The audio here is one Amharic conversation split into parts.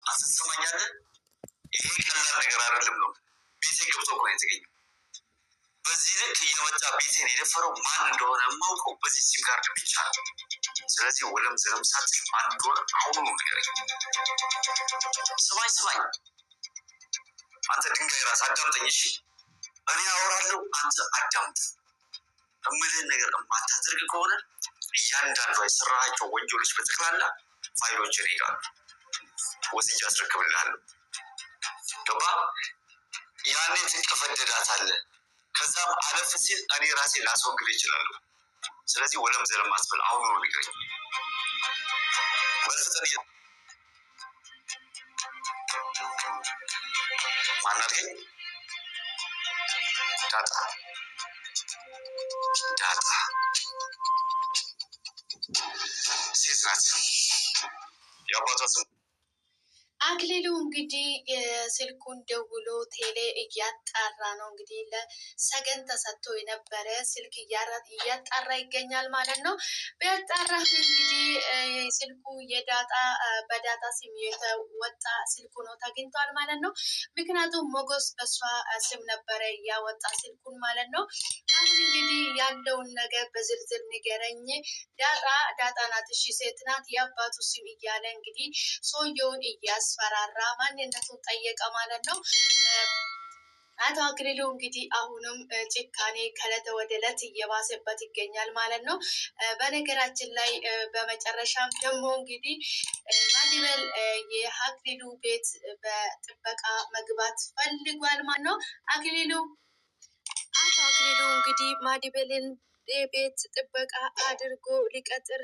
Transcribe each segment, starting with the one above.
አስሰማኛለ ይሄ ቀላል ነገር አይደለም ነው ቤቴ ገብቶ እኮ ነው የተገኘው በዚህ ልክ እየመጣ ቤቴን የደፈረው ማን እንደሆነ የማውቀው በዚህ ሲም ካርድ ብቻ ነው ስለዚህ ወለም ዘለም ሳት ማን እንደሆነ አሁኑ ነው ንገረኝ ስማኝ አንተ ድንጋይ ራስ አዳምጠኝ እሺ እኔ አወራለሁ አንተ አዳምጥ እምልህን ነገር የማታደርግ ከሆነ እያንዳንዱ የሰራሃቸው ወንጀሎች በጠቅላላ ፋይሎችን ይጋሉ ወስጄ አስረክብልሃለሁ ገባ ያኔ ትቀፈደዳታለህ ከዛም አለፍ ሲል እኔ ራሴ ላስወግድ እችላለሁ ስለዚህ ወለም ዘለም አስበል አሁን ነው ንገረኝ በልፍጠን ማናልከኝ ዳጣ ሴት ናት የአባቷ ስም አክሊሉ እንግዲህ ስልኩን ደውሎ ቴሌ እያጣራ ነው እንግዲህ ለሰገን ተሰጥቶ የነበረ ስልክ እያጣራ ይገኛል ማለት ነው በያጣራ እንግዲህ ስልኩ የዳጣ በዳጣ ስም የተወጣ ስልኩ ነው ተገኝቷል ማለት ነው ምክንያቱም ሞገስ በሷ ስም ነበረ ያወጣ ስልኩን ማለት ነው አሁን እንግዲህ ያለውን ነገር በዝርዝር ንገረኝ ዳጣ ናት እሺ ሴት ናት የአባቱ ስም እያለ እንግዲህ ሰውየውን እያስፈራራ ማንነቱን ጠየቀ ማለት ነው አቶ አክሊሉ እንግዲህ አሁንም ጭካኔ ከዕለት ወደ ዕለት እየባሰበት ይገኛል ማለት ነው በነገራችን ላይ በመጨረሻም ደግሞ እንግዲህ ማዲበል የአክሊሉ ቤት በጥበቃ መግባት ፈልጓል ማለት ነው አቶ አክሊሉ እንግዲህ ማዲበልን ቤት ጥበቃ አድርጎ ሊቀጥር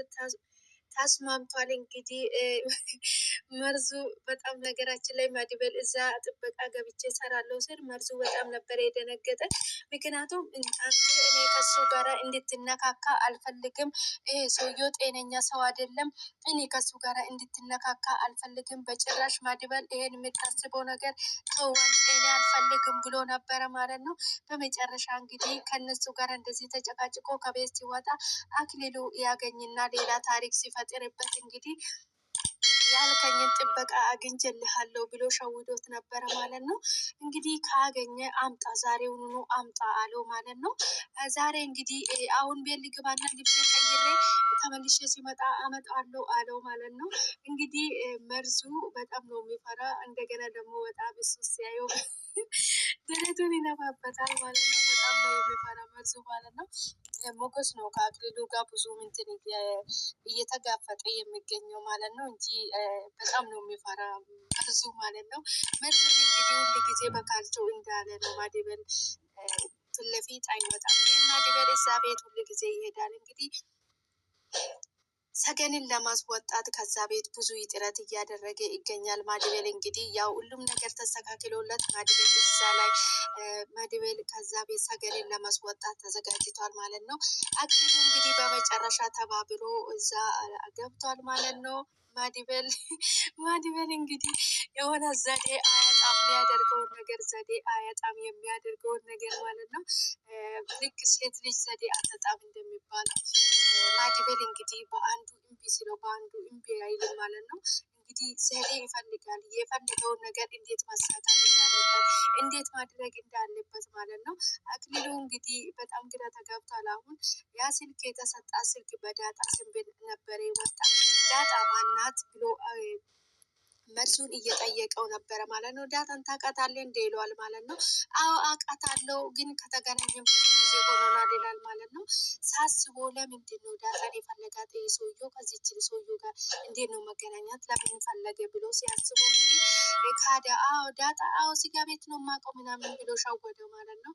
ታስማምቷል እንግዲህ መርዙ በጣም ነገራችን ላይ ማዲበል እዛ ጥበቃ ገብቼ ሰራለው ስል መርዙ በጣም ነበር የደነገጠ ምክንያቱም አንተ እኔ ከሱ ጋር እንድትነካካ አልፈልግም ይሄ ሰውየው ጤነኛ ሰው አይደለም እኔ ከሱ ጋር እንድትነካካ አልፈልግም በጭራሽ ማዲበል ይሄን የምታስበው ነገር ተወኝ እኔ አልፈልግም ብሎ ነበር ማለት ነው በመጨረሻ እንግዲህ ከነሱ ጋር እንደዚህ ተጨቃጭቆ ከቤት ሲወጣ አክሊሉ ያገኝና ሌላ ታሪክ ሲፈጥርበት እንግዲህ ያልከኝን ጥበቃ አግኝቼልሃለሁ ብሎ ሸውዶት ነበር ማለት ነው እንግዲህ ካገኘ አምጣ ዛሬውኑ አምጣ አለው ማለት ነው ዛሬ እንግዲህ አሁን ቤት ልግባና ልብሴን ቀይሬ ተመልሼ ሲመጣ አመጣለሁ አለው ማለት ነው እንግዲህ መርዙ በጣም ነው የሚፈራ እንደገና ደግሞ በጣም እሱ ሲያየው ደረቱን ይነፋበታል ማለት ነው በጣም ነው የሚፈራ መርዙ ማለት ነው ሞገስ ነው ከአክሊሉ ጋር ብዙ እንትን እየተጋፈጠ የሚገኘው ማለት ነው እንጂ በጣም ነው የሚፈራ መርዙ ማለት ነው መርዙ እንግዲህ ሁሉ ጊዜ በካልቾ እንዳለ ነው ማዲበል ፊት ለፊት አይወጣም ማዲበል እዛ ቤት ሁሉ ጊዜ ይሄዳል እንግዲህ ሰገንን ለማስወጣት ከዛ ቤት ብዙ ጥረት እያደረገ ይገኛል ማዲበል እንግዲህ ያው ሁሉም ነገር ተስተካክሎለት ማዲበል እዛ ላይ ማዲበል ከዛ ቤት ሰገንን ለማስወጣት ተዘጋጅቷል ማለት ነው አክሊሉ እንግዲህ በመጨረሻ ተባብሮ እዛ ገብቷል ማለት ነው ማዲበል እንግዲህ የሆነ ዘዴ አያጣም የሚያደርገውን ነገር ዘዴ አያጣም የሚያደርገውን ነገር ማለት ነው ልክ ሴት ልጅ ዘዴ አታጣም እንደሚባለው ማዲበል እንግዲህ በአንዱ እምቢ ሲለው በአንዱ እምቢ አይልም ማለት ነው እንግዲህ ዘዴ ይፈልጋል የፈለገውን ነገር እንዴት ማሳካት እንዳለበት እንዴት ማድረግ እንዳለበት ማለት ነው አክሊሉ እንግዲህ በጣም ግራ ተጋብቷል አሁን ያ ስልክ የተሰጣ ስልክ በዳጣ ስም ነበር የወጣ ዳጣ ማናት ብሎ መርዙን እየጠየቀው ነበር ማለት ነው ዳጣን ታውቃታለህ እንደ ይለዋል ማለት ነው አዎ አውቃታለሁ ግን ከተገናኘን ብዙ ጊዜ ሆኖናል ይላል ማለት ነው ሳስበው ለምንድነው ዳጣን የፈለጋት ሰውየው ከዚህች ሰውየው ጋር እንዴት ነው መገናኛት ለምን ፈለገ ብሎ ሲያስበው እንግዲህ ካዳ አዎ ዳጣ አዎ ስጋ ቤት ነው የማውቀው ምናምን ብሎ ሸወደው ማለት ነው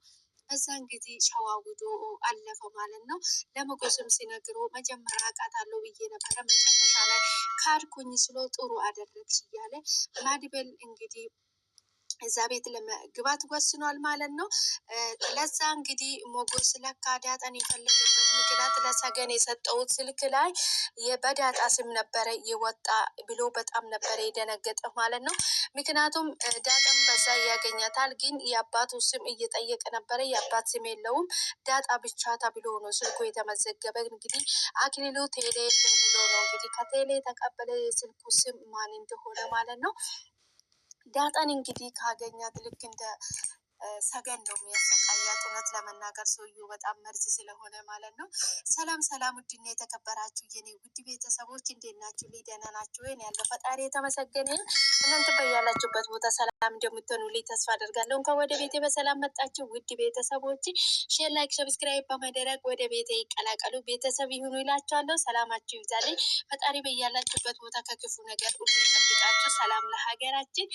በዛን ጊዜ ሸዋውዶ አለፈ ማለት ነው ለመጎስም ሲነግረው መጀመሪያ አውቃታለሁ ብዬ ነበረ መጨረሻ ላይ ካድኩኝ ስለ ጥሩ አደረግሽ እያለ ማዲበል እንግዲህ እዛ ቤት ለመግባት ወስኗል ማለት ነው ለዛ እንግዲህ ሞገስ ለካ ዳጣን የፈለገበት ምክንያት ለሰገን የሰጠው ስልክ ላይ በዳጣ ስም ነበረ የወጣ ብሎ በጣም ነበረ የደነገጠ ማለት ነው ምክንያቱም ዳጣን በዛ ያገኛታል ግን የአባቱ ስም እየጠየቀ ነበረ የአባት ስም የለውም ዳጣ ብቻ ተብሎ ነው ስልኩ የተመዘገበ እንግዲህ አክሊሉ ቴሌ ደውሎ ነው እንግዲህ ከቴሌ ተቀበለ የስልኩ ስም ማን እንደሆነ ማለት ነው ዳጣን እንግዲህ ካገኛት ልክ እንደ ሰገን ነው የሚያሰቃያት። እውነት ለመናገር ሰውዬው በጣም መርዝ ስለሆነ ማለት ነው። ሰላም ሰላም፣ ውድና የተከበራችሁ የኔ ውድ ቤተሰቦች እንዴት ናችሁ? ደህና ናችሁ ወይ? ያለው ፈጣሪ የተመሰገነ ይሁን። እናንተ በያላችሁበት ቦታ ሰላም እንደምትሆኑልኝ ተስፋ አደርጋለሁ። እንኳን ወደ ቤቴ በሰላም መጣችሁ ውድ ቤተሰቦች። ሼር፣ ላይክ፣ ሰብስክራይብ በማድረግ ወደ ቤቴ ይቀላቀሉ፣ ቤተሰብ ይሁኑ ይላችኋለሁ። ሰላማችሁ ይብዛልኝ። ፈጣሪ በያላችሁበት ቦታ ከክፉ ነገር ሁሉ ይጠብቃችሁ። ሰላም ለሀገራችን።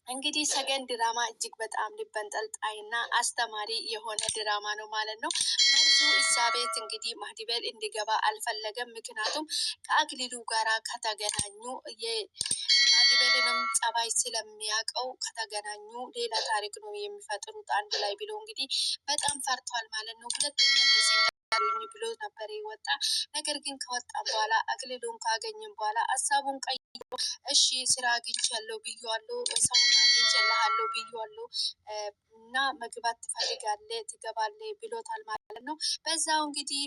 እንግዲህ ሰገን ድራማ እጅግ በጣም ልበንጠልጣይ እና አስተማሪ የሆነ ድራማ ነው ማለት ነው። መርዙ እዛ ቤት እንግዲህ ማዲበል እንዲገባ አልፈለገም። ምክንያቱም ከአክሊሉ ጋራ ከተገናኙ የማዲበልንም ጸባይ ስለሚያውቀው ከተገናኙ ሌላ ታሪክ ነው የሚፈጥሩት አንድ ላይ ብሎ እንግዲህ በጣም ፈርቷል ማለት ነው። ሁለተኛ እንደዚህ እንዳሉኝ ብሎ ነበር የወጣ። ነገር ግን ከወጣ በኋላ አክሊሉን ካገኘም በኋላ ሀሳቡን ቀይሮ እሺ ስራ አግኝቻለሁ ብዬዋለሁ፣ ሰው አግኝቼልሃለሁ ብዬዋለሁ እና መግባት ትፈልጋለህ ትገባለህ ብሎታል ማለት ነው። በዛው እንግዲህ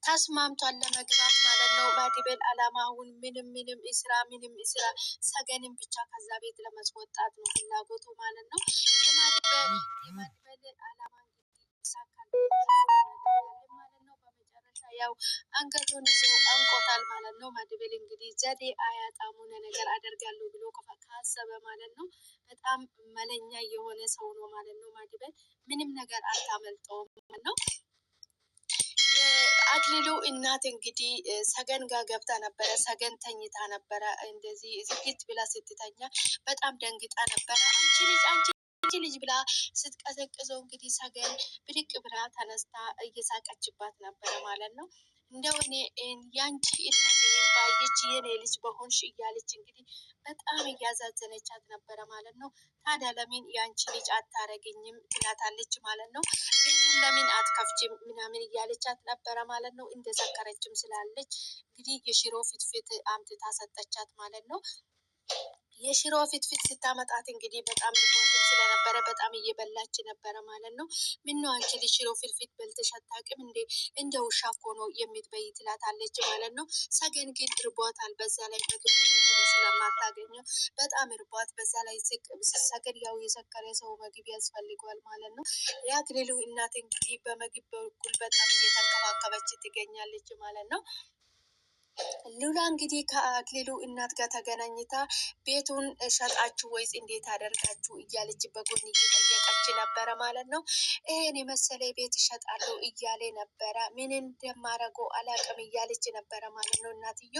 ተስማምቷል ለመግባት ማለት ነው። ማዲበል አላማውን ምንም ስራ ሰገንን ብቻ ከዛ ቤት ለማስወጣት ነው ፍላጎቱ ማለት ነው። የማዲበል አላማ እንግዲህ ይሳካል ማለት ነው። በመጨረሻ ያው አንገቱን ይዞ አንቆታል ማለት ነው። ማዲበል እንግዲህ ዘዴ አያጣም ሆነ ነገር አደርጋለሁ ብሎ ካሰበ ማለት ነው። በጣም መለኛ የሆነ ሰው ነው ማለት ነው። ማዲበል ምንም ነገር አታመልጠውም ማለት ነው። አክሊሉ እናት እንግዲህ ሰገን ጋር ገብታ ነበረ። ሰገን ተኝታ ነበረ። እንደዚህ ዝግት ብላ ስትተኛ በጣም ደንግጣ ነበረ። አንቺ ልጅ ብላ ስትቀዘቅዘው እንግዲህ ሰገን ብድቅ ብላ ተነስታ እየሳቀችባት ነበረ ማለት ነው። እንደው እኔ ያንቺ እናት ባየች የኔ ልጅ በሆንሽ እያለች እንግዲህ በጣም እያዛዘነቻት ነበረ ማለት ነው። ታዲያ ለምን ያንቺ ልጅ አታረገኝም ትላታለች ማለት ነው። ቤቱን ለምን አትከፍችም ምናምን እያለቻት ነበረ ማለት ነው። እንደሰከረችም ስላለች እንግዲህ የሽሮ ፍትፍት አምጥታ ሰጠቻት ማለት ነው። የሽሮ ፍትፍት ስታመጣት እንግዲህ በጣም ርቦትም ስለነበረ በጣም እየበላች ነበረ ማለት ነው። ምነው አንቺ ልጅ ሽሮ ፍትፍት በልተሽ አታውቅም እንዴ? እንደ ውሻ እኮ ነው የምትበይ ትላታለች ማለት ነው። ሰገን ግን ርቧታል። በዛ ላይ ምግብ ስለማታገኘው በጣም ርቧት፣ በዛ ላይ ሰገን ያው የሰከረ ሰው ምግብ ያስፈልገዋል ማለት ነው። የአክሊሉ እናት እንግዲህ በምግብ በኩል በጣም እየተንከባከበች ትገኛለች ማለት ነው። ሉላ እንግዲህ ከአክሊሉ እናት ጋር ተገናኝታ ቤቱን ሸጣችሁ ወይስ እንዴት አደርጋችሁ እያለች በጎን እየጠየቀች ነበረ ማለት ነው። ይሄን የመሰለ ቤት ይሸጣሉ እያለ ነበረ። ምን እንደማረገው አላቅም እያለች ነበረ ማለት ነው። እናትዮ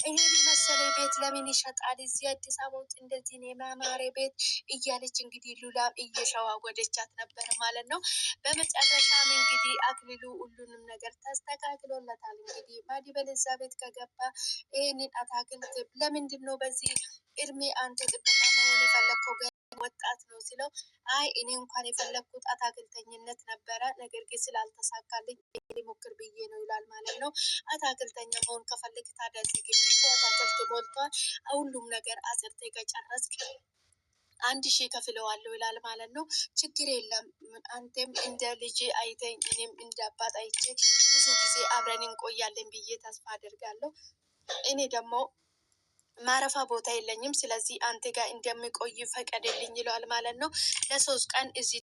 ይሄን የመሰለ ቤት ለምን ይሸጣል እዚህ አዲስ አበባ ውስጥ እንደዚህ የማማረ ቤት እያለች እንግዲህ ሉላም እየሸዋወደቻት ነበረ ማለት ነው። በመጨረሻም እንግዲህ አክሊሉ ሁሉንም ነገር ተስተካክሎለታል። እንግዲህ ማዲበል እዛ ቤት ገባ። ይህንን አታክልት ለምንድን ነው በዚህ እድሜ አንተ ጥበቃ መሆን የፈለግከው? ወጣት ነው ሲለው፣ አይ እኔ እንኳን የፈለግኩት አታክልተኝነት ነበረ፣ ነገር ግን ስላልተሳካልኝ ሊሞክር ብዬ ነው ይላል ማለት ነው። አታክልተኛ መሆን ከፈለግ ታዲያ እዚህ ግቢ እኮ አታክልት ሞልቷል፣ ሁሉም ነገር አጽድተ ከጨረስክ 1000 ከፍለዋለሁ ይላል ማለት ነው። ችግር የለም አንተም እንደ ልጅ አይተኝ እኔም እንደ አባት አይቼ ብዙ ጊዜ አብረን እንቆያለን ብዬ ተስፋ አደርጋለሁ። እኔ ደግሞ ማረፋ ቦታ የለኝም፣ ስለዚህ አንተ ጋር እንደሚቆይ ፈቀድልኝ ይለዋል ማለት ነው። ለ3 ቀን እዚህ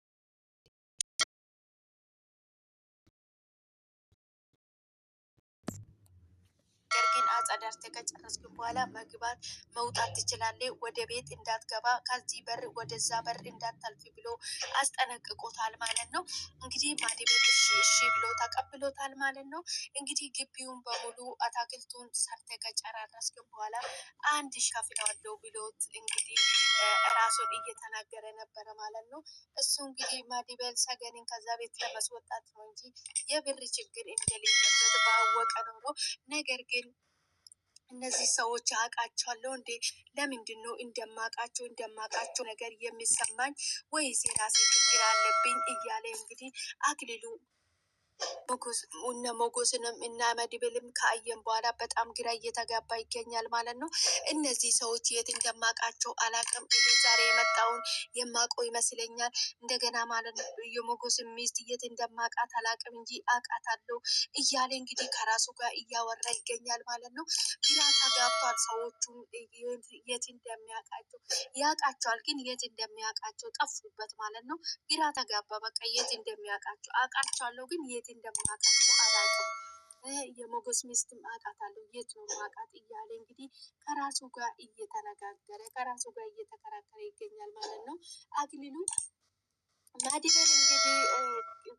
አጸዳርተ ከጨረስክ በኋላ መግባት መውጣት ትችላለህ። ወደ ቤት እንዳትገባ፣ ከዚህ በር ወደዛ በር እንዳታልፍ ብሎ አስጠነቅቆታል ማለት ነው። እንግዲህ ማዲበል እሺ ብሎ ተቀብሎታል ማለት ነው። እንግዲህ ግቢውን በሙሉ አታክልቱን ሰርተ ከጨራረስክ በኋላ 1000 ከፍለዋለሁ ብሎት እንግዲህ ራሱን እየተናገረ ነበረ ማለት ነው። እሱ እንግዲህ ማዲበል ሰገንን ከዛ ቤት ለመስወጣት ነው እንጂ የብር ችግር እንደሌለበት ባወቀ ኖሮ ነገር ግን እነዚህ ሰዎች አውቃቸዋለሁ እንዴ? ለምንድን ነው እንደማውቃቸው ነገር የሚሰማኝ? ወይስ የራሴ ችግር አለብኝ? እያለ እንግዲህ አክሊሉ እነ ሞጎስንም እና መድብልም ከአየን በኋላ በጣም ግራ እየተጋባ ይገኛል ማለት ነው። እነዚህ ሰዎች የት እንደማውቃቸው አላቅም። ይሄ ዛሬ የመጣውን የማውቀው ይመስለኛል። እንደገና ማለት ነው የሞጎስን ሚስት የት እንደማውቃት አላቅም እንጂ አውቃታለሁ እያለ እንግዲህ ከራሱ ጋር እያወራ ይገኛል ማለት ነው። ግራ ተጋብቷል። ሰዎቹም የት እንደሚያውቃቸው ያውቃቸዋል፣ ግን የት እንደሚያውቃቸው ጠፉበት ማለት ነው። ግራ ተጋባ። በቃ የት እንደሚያውቃቸው አውቃቸዋለሁ፣ ግን የት እንደማውቃቸው አላውቅም። የሞገስ ሚስትም አውቃታለሁ፣ የት ነው ማውቃት እያለ እንግዲህ ከራሱ ጋር እየተነጋገረ ከራሱ ጋር እየተከራከረ ይገኛል ማለት ነው። አክሊሉ ማዲበል እንግዲህ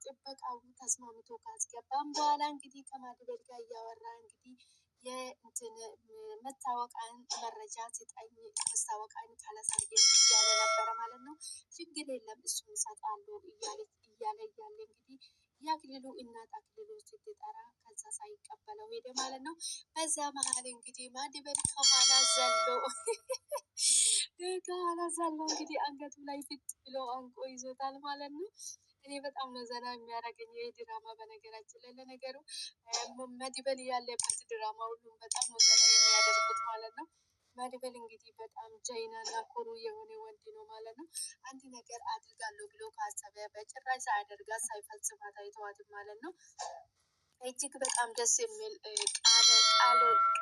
ጥበቃውን ተስማምቶ ካስገባም በኋላ እንግዲህ ከማዲበል ጋር እያወራ እንግዲህ የእንትን መታወቂያን መረጃ ስጠኝ፣ መታወቂያን ካላሳየኝ እያለ ነበረ ማለት ነው። ችግር የለም እሱን እሰጣለሁ እያለ እንግዲህ የአክሊሉ እናት አክሊሉ ስትጠራ ከዛ ሳይቀበለው ሄደ ማለት ነው። በዛ መሀል እንግዲህ ማዲበል ከኋላ ዘሎ እንግዲህ አንገቱ ላይ ፊት ብሎ አንቆ ይዞታል ማለት ነው። እኔ በጣም ነው ዘና የሚያደርገኝ ይህ ድራማ። በነገራችን ላይ ለነገሩ ማዲበል ያለበት ድራማ ሁሉም በጣም ነው ዘና የሚያደርጉት ማለት ነው። ማዲበል እንግዲህ በጣም ጀይና እና ኩሩ የሆነ ወንድ ነው ማለት ነው። አንድ ነገር አድርጋለሁ ብሎ ካሰበ በጭራሽ ሳያደርጋት ሳይፈጽማት አይተዋትም ማለት ነው። እጅግ በጣም ደስ የሚል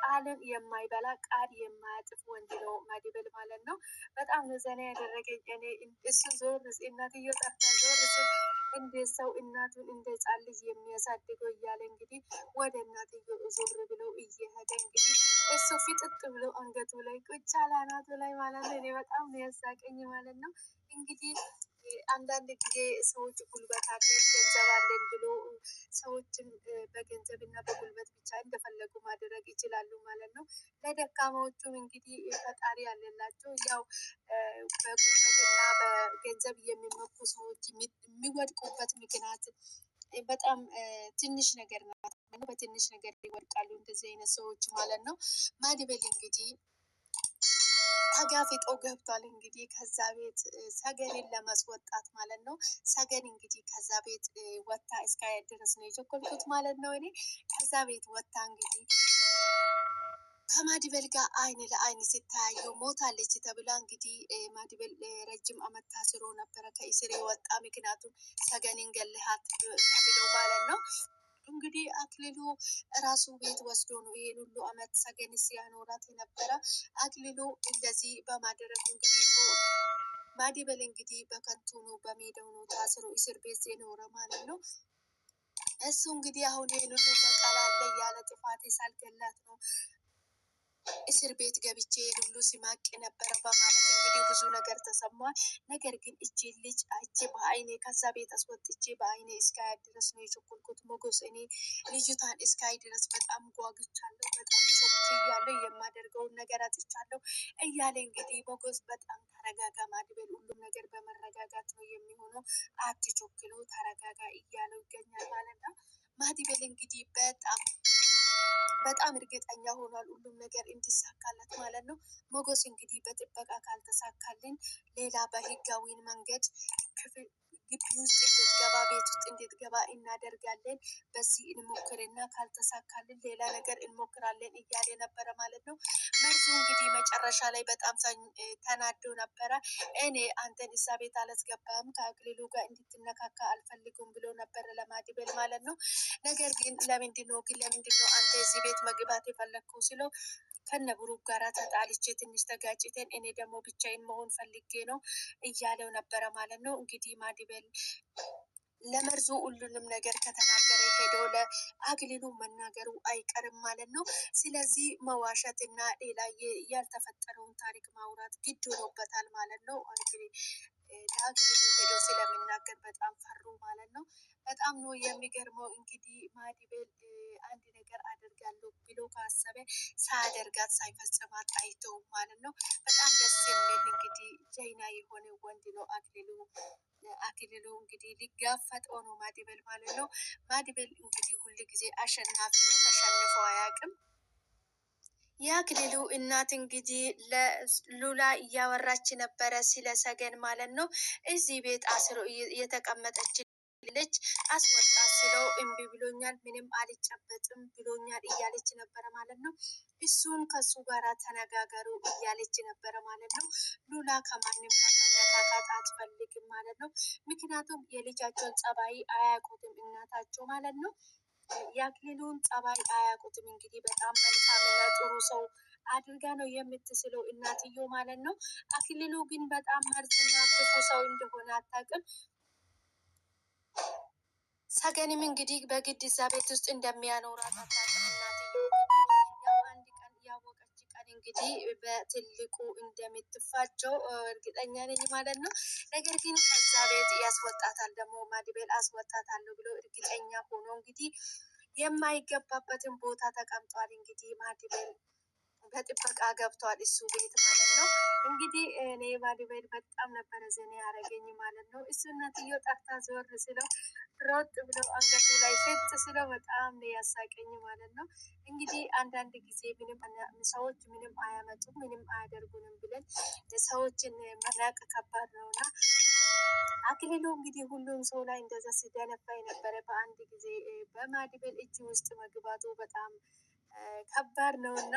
ቃልን የማይበላ ቃል የማያጥፍ ወንድ ነው ማዲበል ማለት ነው። በጣም ነው ዘና ያደረገኝ እኔ እሱ ዞር እናትየው ጠርታ ዞር ስል እንዴት ሰው እናቱን እንደ ሕፃን ልጅ የሚያሳድገው እያለ እንግዲህ ወደ እናትየው ዞር ብሎ እየሄደ እንግዲህ እሱ ፊጥጥ ብሎ አንገቱ ላይ ቁጭ አለ አናቱ ላይ ማለት ነው። እኔ በጣም ነው ያሳቀኝ ማለት ነው። እንግዲህ አንዳንድ ጊዜ ሰዎች ጉልበት አለን ገንዘብ አለን ብሎ ሰዎችን በገንዘብ እና በጉልበት ብቻ እንደፈለጉ ማድረግ ይችላሉ ማለት ነው። ለደካማዎቹም እንግዲህ ፈጣሪ ያለላቸው ያው በጉልበት እና በገንዘብ የሚመኩ ሰዎች የሚወድቁበት ምክንያት በጣም ትንሽ ነገር ናት። በትንሽ ነገር ይወድቃሉ እንደዚህ አይነት ሰዎች ማለት ነው። ማዲበል እንግዲህ ተጋፍጦ ገብቷል እንግዲህ ከዛ ቤት ሰገንን ለማስወጣት ማለት ነው። ሰገን እንግዲህ ከዛ ቤት ወታ እስካያት ድረስ ነው የቸኮልኩት ማለት ነው። እኔ ከዛ ቤት ወታ እንግዲህ ከማዲበል ጋር አይን ለአይን ሲታያዩ ሞታለች ተብላ እንግዲህ ማዲበል ረጅም አመት ታስሮ ነበረ ከእስር የወጣ ምክንያቱም ሰገንን ገለሃት ተብለው ማለት ነው። እንግዲህ አክሊሉ ራሱ ቤት ወስዶ ነው ይሄን ሁሉ አመት ሰገን ሲያኖራት የነበረ። አክሊሉ እንደዚህ በማድረግ እንግዲህ ማዲበል እንግዲህ በከንቱ ነው በሜዳው ነው ታስሮ እስር ቤት የኖረ ማለት ነው። እሱ እንግዲህ አሁን ይሄን ሁሉ በቀል አለ ያለ ጥፋቴ ሳልገላት ነው እስር ቤት ገብቼ ሁሉ ሲማቅ ነበረ በማለት እንግዲህ ብዙ ነገር ተሰማል። ነገር ግን እቺ ልጅ አይቼ በአይኔ ከዛ ቤት አስወጥቼ በአይኔ እስካያት ድረስ ነው የቸኮልኩት። ሞገስ እኔ ልጅቷን እስካይ ድረስ በጣም ጓጉቻለሁ፣ በጣም ቾክያለሁ፣ የማደርገውን ነገር አጥቻለሁ እያለ እንግዲህ ሞገስ በጣም ተረጋጋ ማዲበል፣ ሁሉም ነገር በመረጋጋት ነው የሚሆነው፣ አትቾክሎ ተረጋጋ እያለው ይገኛል ማለት ነው። ማዲበል እንግዲህ በጣም እርግጠኛ ሆኗል ሁሉም ነገር እንዲሳካለት ማለት ነው። ሞገስ እንግዲህ በጥበቃ ካልተሳካልን ሌላ በህጋዊ መንገድ ግቢ ውስጥ እንድትገባ ቤት ውስጥ እንድትገባ እናደርጋለን። በዚህ እንሞክርና ካልተሳካልን ሌላ ነገር እንሞክራለን እያለ ነበረ ማለት ነው። መርዙ እንግዲህ መጨረሻ ላይ በጣም ተናዶ ነበረ። እኔ አንተን እዛ ቤት አላስገባም ከአክሊሉ ጋር እንድትነካካ አልፈልጉም ብሎ ነበረ ለማዲበል ማለት ነው። ነገር ግን ለምንድን ነው አንተ እዚህ ቤት መግባት የፈለግከው ሲለው ከነ ብሩክ ጋራ ተጣልቼ ትንሽ ተጋጭተን እኔ ደግሞ ብቻዬን መሆን ፈልጌ ነው እያለው ነበረ ማለት ነው። እንግዲህ ማዲበል ለመርዙ ሁሉንም ነገር ከተናገረ ሄዶ ለአክሊሉ መናገሩ አይቀርም ማለት ነው። ስለዚህ መዋሸት እና ሌላ ያልተፈጠረውን ታሪክ ማውራት ግድ ሆኖበታል ማለት ነው። እንግዲህ ለአክሊሉ ሄዶ ስለሚናገር በጣም ፈሩ ማለት ነው። በጣም ነው የሚገርመው እንግዲህ ማዲበል አንድ ነገር አደርጋለሁ ብሎ ካሰበ ሳያደርጋት ሳይፈጽማት አይተውም ማለት ነው። በጣም ደስ የሚል እንግዲህ ጀይና የሆነ ወንድ ነው አክሊሉ እንግዲህ ሊጋፈጠው ነው ማዲበል ማለት ነው። ማዲበል እንግዲህ ሁል ጊዜ አሸናፊ ነው፣ ተሸንፎ አያውቅም። የአክሊሉ እናት እንግዲህ ለሉላ እያወራች ነበረ ስለ ሰገን ማለት ነው። እዚህ ቤት አስሮ የተቀመጠች ልጅ አስወጣ ስለው እምቢ ብሎኛል፣ ምንም አልጨበጥም ብሎኛል እያለች ነበረ ማለት ነው። እሱን ከሱ ጋር ተነጋገሩ እያለች ነበረ ማለት ነው። ሉላ ከማንም ጋር መነካካት አትፈልግም ማለት ነው። ምክንያቱም የልጃቸውን ጸባይ አያውቁትም እናታቸው ማለት ነው። የአክሊሉን ጸባይ አያውቁትም። እንግዲህ በጣም መልካምና ጥሩ ሰው አድርጋ ነው የምትስለው እናትየው ማለት ነው። አክሊሉ ግን በጣም መርዝና ክፉ ሰው እንደሆነ አታውቅም። ሰገንም እንግዲህ በግድ እዛ ቤት ውስጥ እንደሚያኖራት አታውቅም። እናትየው ያው አንድ ቀን ያወቀች ቀን እንግዲህ በትልቁ እንደምትፋቸው እርግጠኛ ነኝ ማለት ነው። ነገር ግን ከዛ ቤት ያስወጣታል፣ ደግሞ ማድቤል አስወጣታለሁ ብሎ እርግጠኛ ሆኖ እንግዲህ የማይገባበትን ቦታ ተቀምጧል። እንግዲህ ማድቤል በጥበቃ ገብቷል እሱ ቤት ማለት ነው። እንግዲህ እኔ ማድቤል በጣም ነበረ ዘና ያደረገኝ ማለት ነው። እሱ እናትየው ጠርታ ዞር ስለው ሮጥ ብለው አንገቱ ላይ ፌጥ ስለው በጣም ነው ያሳቀኝ ማለት ነው። እንግዲህ አንዳንድ ጊዜ ሰዎች ምንም አያመጡም ምንም አያደርጉንም ብለን ሰዎችን መናቅ ከባድ ነው እና አክሊሉ እንግዲህ ሁሉም ሰው ላይ እንደዛ ሲደነፋ የነበረ በአንድ ጊዜ በማድቤል እጅ ውስጥ መግባቱ በጣም ከባድ ነው እና